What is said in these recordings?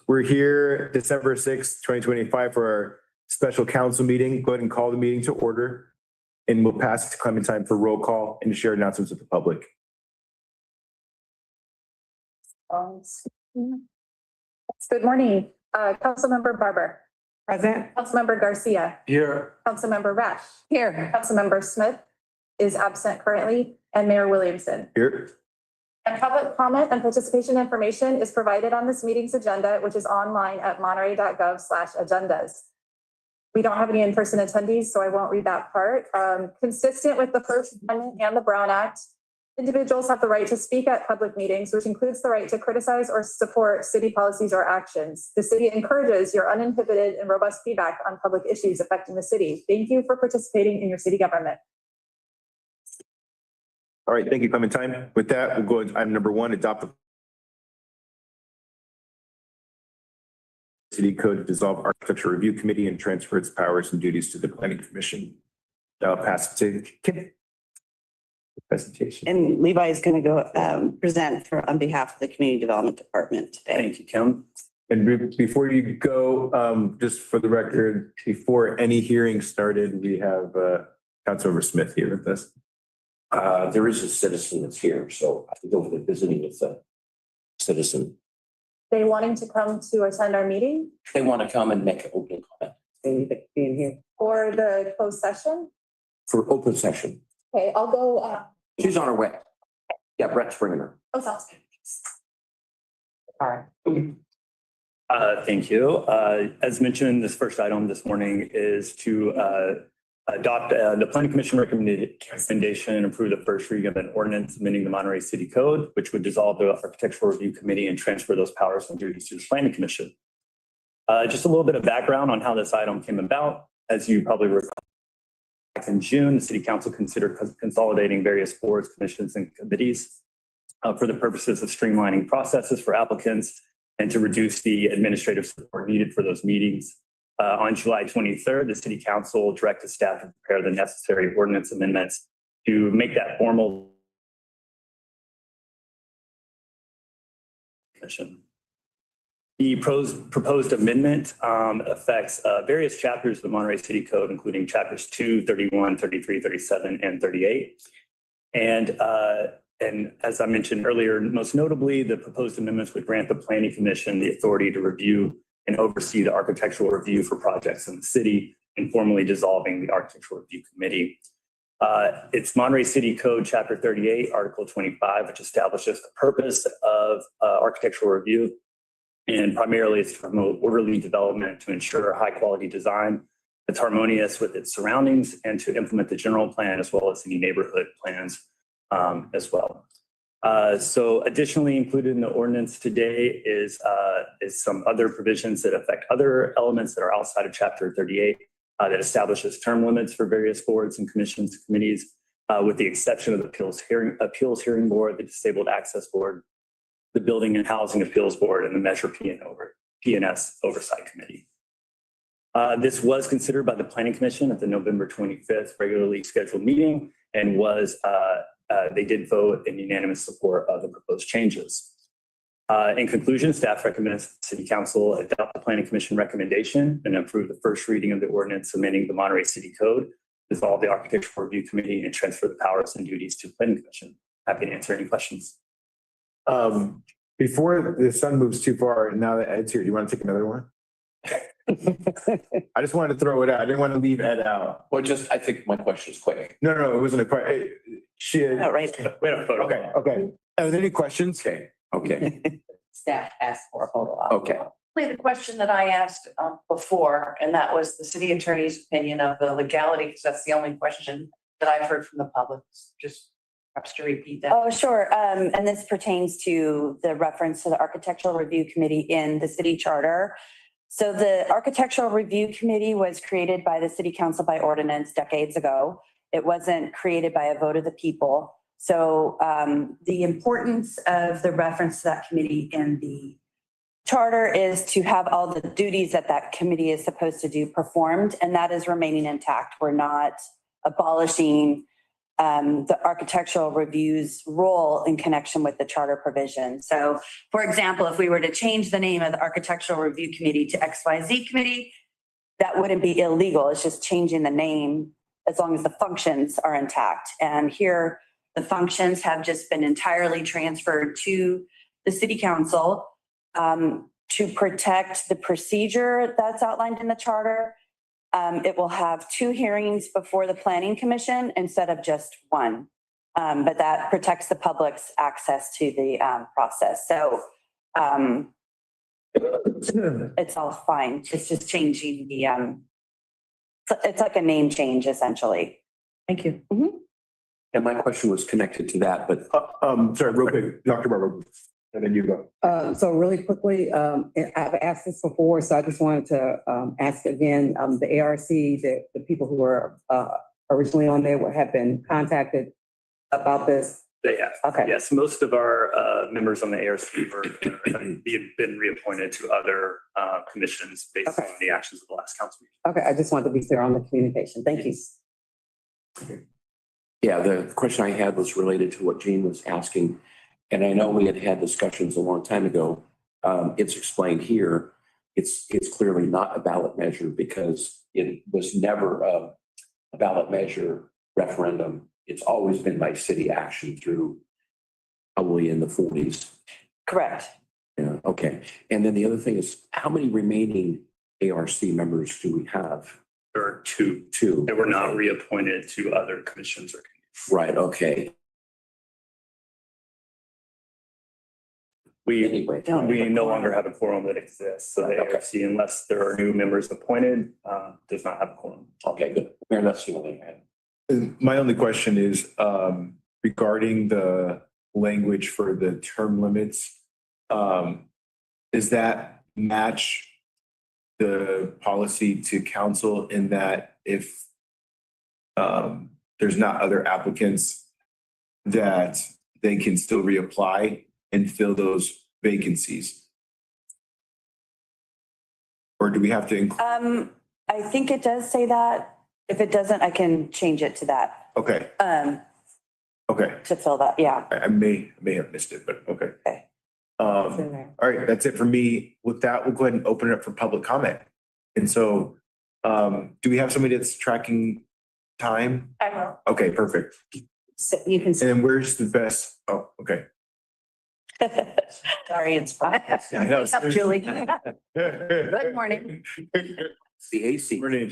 We're here December 6th, 2025 for our special council meeting. Go ahead and call the meeting to order. And we'll pass it to Clementine for roll call and to share announcements with the public. Good morning. Councilmember Barber. Present. Councilmember Garcia. Here. Councilmember Rash. Here. Councilmember Smith is absent currently, and Mayor Williamson. Here. And public comment and participation information is provided on this meeting's agenda, which is online at monterey.gov/agendas. We don't have any in-person attendees, so I won't read that part. Consistent with the First Amendment and the Brown Act, individuals have the right to speak at public meetings, which includes the right to criticize or support city policies or actions. The city encourages your uninhibited and robust feedback on public issues affecting the city. Thank you for participating in your city government. All right, thank you, Clementine. With that, we'll go to item number 1, adopt the city code to dissolve architecture review committee and transfer its powers and duties to the planning commission. I'll pass it to Kim. Presentation. And Levi is going to go present on behalf of the Community Development Department today. Thank you, Kim. And before you go, just for the record, before any hearing started, we have Councilmember Smith here with us. There is a citizen that's here, so I think over the visiting with the citizen. They wanting to come to attend our meeting They want to come and make an opening comment They need to be in here. or the closed session. for open session. Okay, I'll go. She's on her way. Yeah, Brett's bringing her. Oh, sounds good. All right. Thank you. As mentioned, this first item this morning is to adopt the Planning Commission recommendation and approve the first reading of an ordinance amending the Monterey City Code, which would dissolve the Architectural Review Committee and transfer those powers and duties to the Planning Commission. Just a little bit of background on how this item came about. As you probably recall, back in June, the City Council considered consolidating various boards, commissions, and committees for the purposes of streamlining processes for applicants and to reduce the administrative support needed for those meetings. On July 23rd, the City Council directed staff to prepare the necessary ordinance amendments to make that formal commission. The proposed amendment affects various chapters of the Monterey City Code, including chapters 2, 31, 33, 37, and 38. And as I mentioned earlier, most notably, the proposed amendments would grant the Planning Commission the authority to review and oversee the architectural review for projects in the city, and formally dissolving the Architectural Review Committee. It's Monterey City Code, Chapter 38, Article 25, which establishes the purpose of architectural review. And primarily it's to promote orderly development, to ensure high-quality design that's harmonious with its surroundings, and to implement the general plan as well as any neighborhood plans as well. So additionally included in the ordinance today is some other provisions that affect other elements that are outside of Chapter 38 that establishes term limits for various boards and commissions and committees, with the exception of the Appeals Hearing Board, the Disabled Access Board, the Building and Housing Appeals Board, and the Measure PNS Oversight Committee. This was considered by the Planning Commission at the November 25th regularly scheduled meeting, and they did vote in unanimous support of the proposed changes. In conclusion, staff recommends the City Council adopt the Planning Commission recommendation and approve the first reading of the ordinance amending the Monterey City Code, dissolve the Architectural Review Committee, and transfer the powers and duties to the Planning Commission. Happy to answer any questions. Before the sun moves too far, now that Ed's here, do you want to take another one? I just wanted to throw it out. I didn't want to leave Ed out. Well, I think my question is quick. No, it wasn't a question. Oh, right. We have a photo. Okay. Are there any questions? Okay. Staff asked for a photo op. Okay. The question that I asked before, and that was the city attorney's opinion of the legality, because that's the only question that I've heard from the public. Just perhaps to repeat that. Oh, sure. And this pertains to the reference to the Architectural Review Committee in the city charter. So the Architectural Review Committee was created by the City Council by ordinance decades ago. It wasn't created by a vote of the people. So the importance of the reference to that committee in the charter is to have all the duties that that committee is supposed to do performed, and that is remaining intact. We're not abolishing the architectural review's role in connection with the charter provision. So for example, if we were to change the name of the Architectural Review Committee to XYZ Committee, that wouldn't be illegal. It's just changing the name as long as the functions are intact. And here, the functions have just been entirely transferred to the city council to protect the procedure that's outlined in the charter. It will have 2 hearings before the planning commission instead of just 1. But that protects the public's access to the process. So it's all fine. It's just changing the, it's like a name change essentially. Thank you. And my question was connected to that, but Sorry, real quick, Dr. Barber, and then you go. So really quickly, I've asked this before, so I just wanted to ask again, the ARC, the people who were originally on there have been contacted about this. They have. Okay. Yes, most of our members on the ARC have been reappointed to other commissions based on Okay. the actions of the last council meeting. Okay, I just wanted to be clear on the communication. Thank you. yeah, the question I had was related to what Jean was asking. And I know we had discussions a long time ago. It's explained here. It's clearly not a ballot measure because it was never a ballot measure referendum. It's always been by city action through probably in the 40s. Correct. Yeah, okay. And then the other thing is, how many remaining ARC members do we have? There are 2 Two. that were not reappointed to other commissions or committees. Right, okay. We Anyway. no longer have a quorum that exists. So the Okay. ARC, unless there are new members appointed, does not have a quorum. Okay, good. Mayor, that's the only thing I had. My only question is regarding the language for the term limits. Does that match the policy to council in that if there's not other applicants, that they can still reapply and fill those vacancies? Or do we have to include? I think it does say that. If it doesn't, I can change it to that, Okay, okay. to fill that. Yeah. I may have missed it, but okay. Okay. All right, that's it for me. With that, we'll go ahead and open it up for public comment. And so, do we have somebody that's tracking time? I will. Okay, perfect. So you can. And then where's the best? Oh, okay. Sorry, it's fine. I know. What's up, Julie? Good morning. It's the AC. Morning.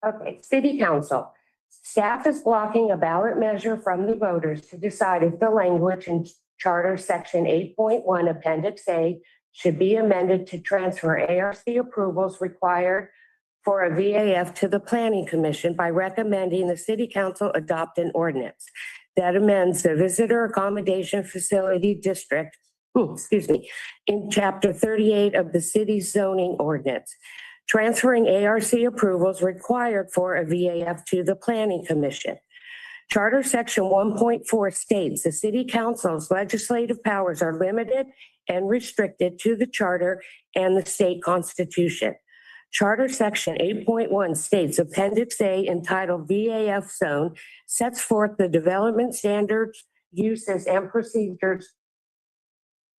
Okay, city council. Staff is blocking a ballot measure from the voters to decide if the language in Charter Section 8.1 Appendix A should be amended to transfer ARC approvals required for a VAF to the Planning Commission by recommending the city council adopt an ordinance that amends the Visitor Accommodation Facility District, in Chapter 38 of the city's zoning ordinance, transferring ARC approvals required for a VAF to the Planning Commission. Charter Section 1.4 states the city council's legislative powers are limited and restricted to the charter and the state constitution. Charter Section 8.1 states Appendix A entitled VAF Zone sets forth the development standards, uses, and procedures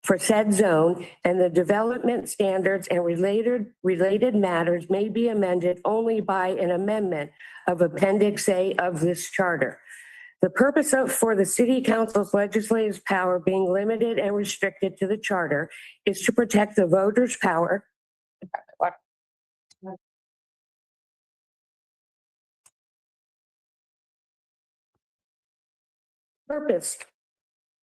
for said zone, and the development standards and related matters may be amended only by an amendment of Appendix A of this charter. The purpose for the city council's legislative power being limited and restricted to the charter is to protect the voters' power. Purpose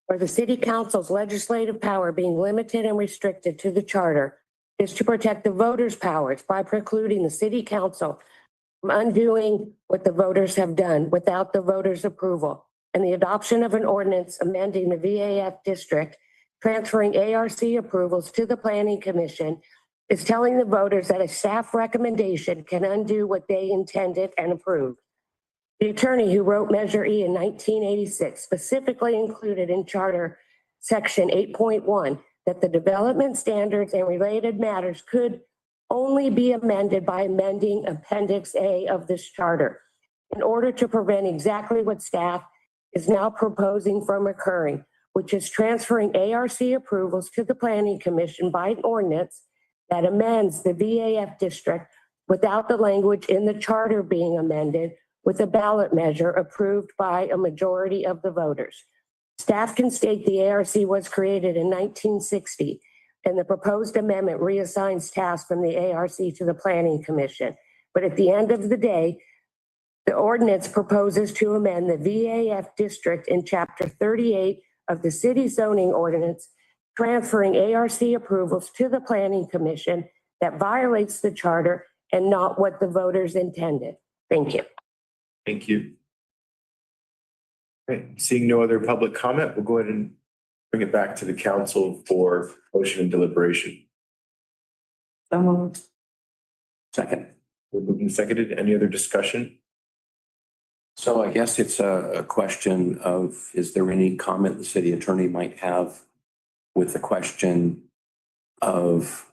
for the city council's legislative power being limited and restricted to the charter is to protect the voters' powers by precluding the city council from undoing what the voters have done without the voters' approval, and the adoption of an ordinance amending the VAF district, transferring ARC approvals to the Planning Commission, is telling the voters that a staff recommendation can undo what they intended and approved. The attorney who wrote Measure E in 1986 specifically included in Charter Section 8.1 that the development standards and related matters could only be amended by amending Appendix A of this charter. in order to prevent exactly what staff is now proposing from occurring, which is transferring ARC approvals to the Planning Commission by an ordinance that amends the VAF district without the language in the charter being amended with a ballot measure approved by a majority of the voters. Staff can state the ARC was created in 1960, and the proposed amendment reassigns tasks from the ARC to the Planning Commission. But at the end of the day, the ordinance proposes to amend the VAF district in Chapter 38 of the city zoning ordinance, transferring ARC approvals to the Planning Commission that violates the charter and not what the voters intended. Thank you. Thank you. Okay, seeing no other public comment, we'll go ahead and bring it back to the council for motion and deliberation. So moved. Second. We're moving seconded. Any other discussion? So I guess it's a question of, is there any comment the city attorney might have with the question of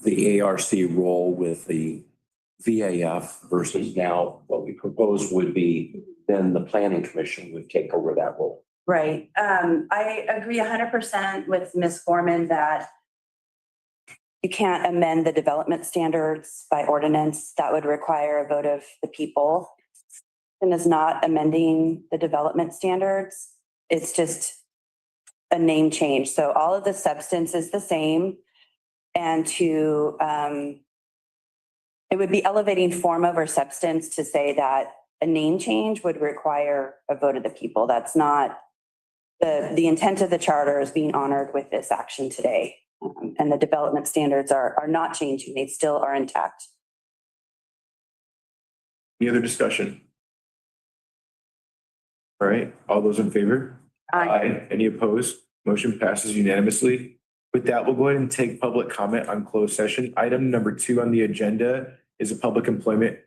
the ARC role with the VAF versus now what we propose would be then the planning commission would take over that role? Right. I agree 100% with Ms. Foreman that you can't amend the development standards by ordinance. That would require a vote of the people. And is not amending the development standards. It's just a name change. So all of the substance is the same. And to, it would be elevating form over substance to say that a name change would require a vote of the people. That's not the intent of the charter is being honored with this action today. And the development standards are not changing. They still are intact. Any other discussion? All right, all those in favor? Aye. Any opposed? Motion passes unanimously. With that, we'll go ahead and take public comment on closed session. Item number 2 on the agenda is a public employment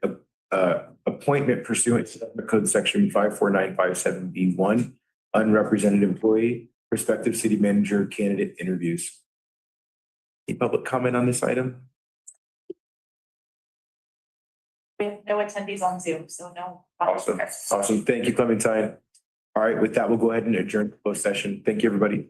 appointment pursuant to the code section 54957B1, unrepresented employee, prospective city manager candidate interviews. Any public comment on this item? We have no attendees on Zoom, so no. Awesome. Awesome. Thank you, Clementine. All right, with that, we'll go ahead and adjourn the closed session. Thank you, everybody.